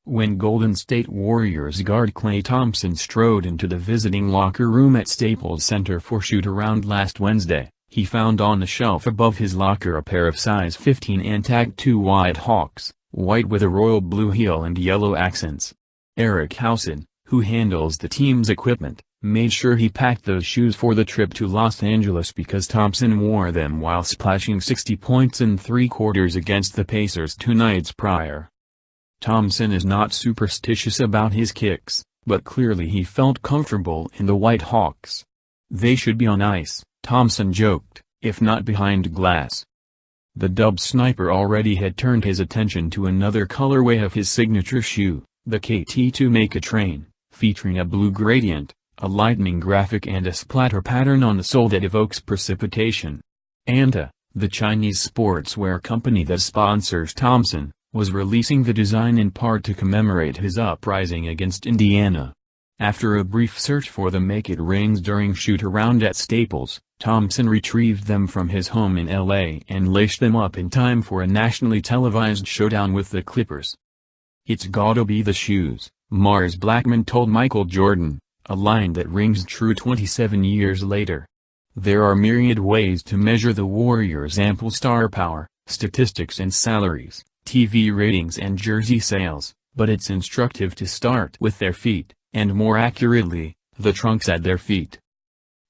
When Golden State Warriors guard Klay Thompson strode into the visiting locker room at Staples Center for shoot-around last Wednesday, he found on a shelf above his locker a pair of size 15 Antac 2 White Hawks, white with a royal blue heel and yellow accents. Eric Housen, who handles the team's equipment, made sure he packed those shoes for the trip to Los Angeles because Thompson wore them while splashing 60 points in three quarters against the Pacers 2 nights prior. Thompson is not superstitious about his kicks, but clearly he felt comfortable in the White Hawks. They should be on ice, Thompson joked, if not behind glass. The Dub sniper already had turned his attention to another colorway of his signature shoe, the KT2 Make a Train, featuring a blue gradient, a lightning graphic and a splatter pattern on the sole that evokes precipitation. Anta, the Chinese sportswear company that sponsors Thompson, was releasing the design in part to commemorate his uprising against Indiana. After a brief search for the Make It Rings during shoot-around at Staples, Thompson retrieved them from his home in L.A. and laced them up in time for a nationally televised showdown with the Clippers. "It's gotta be the shoes," Mars Blackman told Michael Jordan, a line that rings true 27 years later. There are myriad ways to measure the Warriors' ample star power, statistics and salaries, TV ratings and jersey sales, but it's instructive to start with their feet, and more accurately, the trunks at their feet.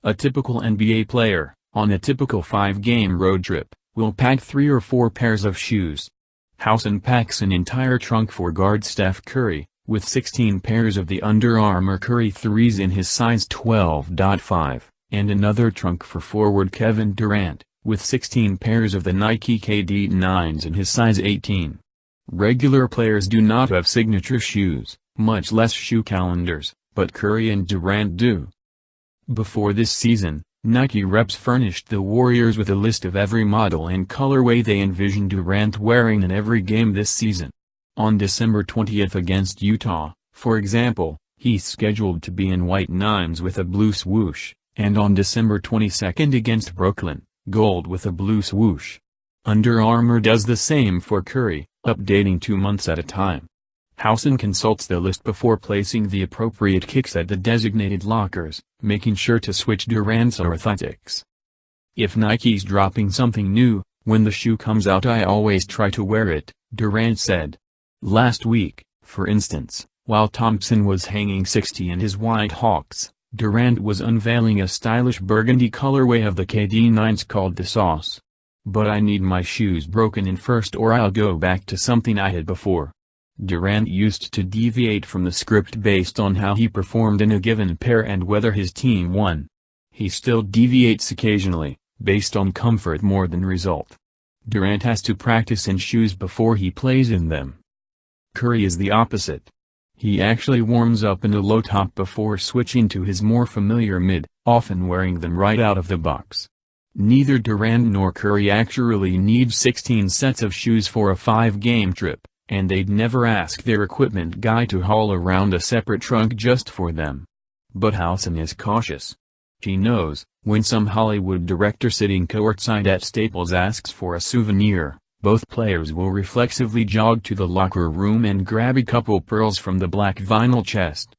A typical NBA player, on a typical 5-game road trip, will pack 3 or 4 pairs of shoes. Housen packs an entire trunk for guard Steph Curry, with 16 pairs of the Under Armour Curry 3s in his size 12.5, and another trunk for forward Kevin Durant, with 16 pairs of the Nike KD 9s in his size 18. Regular players do not have signature shoes, much less shoe calendars, but Curry and Durant do. Before this season, Nike reps furnished the Warriors with a list of every model and colorway they envision Durant wearing in every game this season. On December 20th against Utah, for example, he's scheduled to be in white 9s with a blue swoosh, and on December 22nd against Brooklyn, gold with a blue swoosh. Under Armour does the same for Curry, updating 2 months at a time. Housen consults the list before placing the appropriate kicks at the designated lockers, making sure to switch Durant's orthotics. "If Nike's dropping something new, when the shoe comes out I always try to wear it," Durant said. Last week, for instance, while Thompson was hanging 60 in his White Hawks, Durant was unveiling a stylish burgundy colorway of the KD 9s called the Sauce. "But I need my shoes broken in first or I'll go back to something I had before." Durant used to deviate from the script based on how he performed in a given pair and whether his team won. He still deviates occasionally, based on comfort more than result. Durant has to practice in shoes before he plays in them. Curry is the opposite. He actually warms up in a low top before switching to his more familiar mid, often wearing them right out of the box. Neither Durant nor Curry actually need 16 sets of shoes for a 5-game trip, and they'd never ask their equipment guy to haul around a separate trunk just for them. But Housen is cautious. He knows, when some Hollywood director sitting courtside at Staples asks for a souvenir, both players will reflexively jog to the locker room and grab a couple pearls from the black vinyl chest.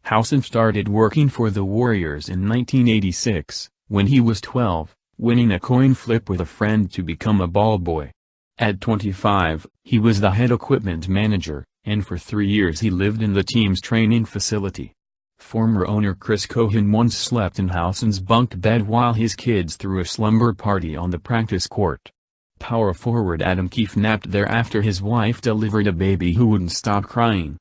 Housen started working for the Warriors in 1986, when he was 12, winning a coin flip with a friend to become a ball boy. At 25, he was the head equipment manager, and for 3 years he lived in the team's training facility. Former owner Chris Cohen once slept in Housen's bunk bed while his kids threw a slumber party on the practice court. Power forward Adam Keefe napped there after his wife delivered a baby who wouldn't stop crying.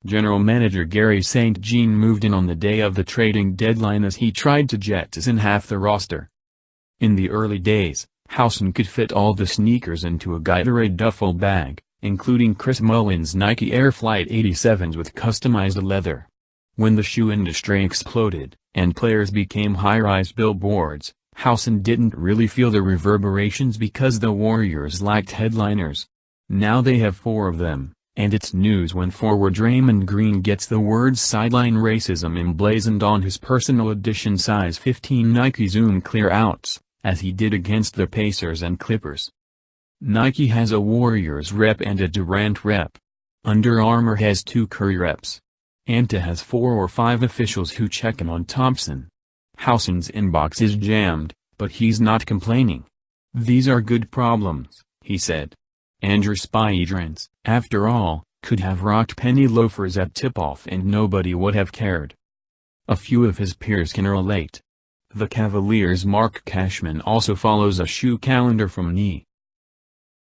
General manager Gary St. Jean moved in on the day of the trading deadline as he tried to jettison half the roster. In the early days, Housen could fit all the sneakers into a Gatorade duffel bag, including Chris Mullin's Nike Air Flight 87s with customized leather. When the shoe industry exploded, and players became high-rise billboards, Housen didn't really feel the reverberations because the Warriors lacked headliners. Now they have 4 of them, and it's news when forward Draymond Green gets the words sideline racism emblazoned on his personal edition size 15 Nike Zoom clear outs, as he did against the Pacers and Clippers. Nike has a Warriors rep and a Durant rep. Under Armour has 2 Curry reps. Anta has 4 or 5 officials who check in on Thompson. Housen's inbox is jammed, but he's not complaining. "These are good problems," he said. Andrew Spiedrins, after all, could have rocked penny loafers at tip-off and nobody would have cared. A few of his peers can relate. The Cavaliers' Mark Cashman also follows a shoe calendar from knee.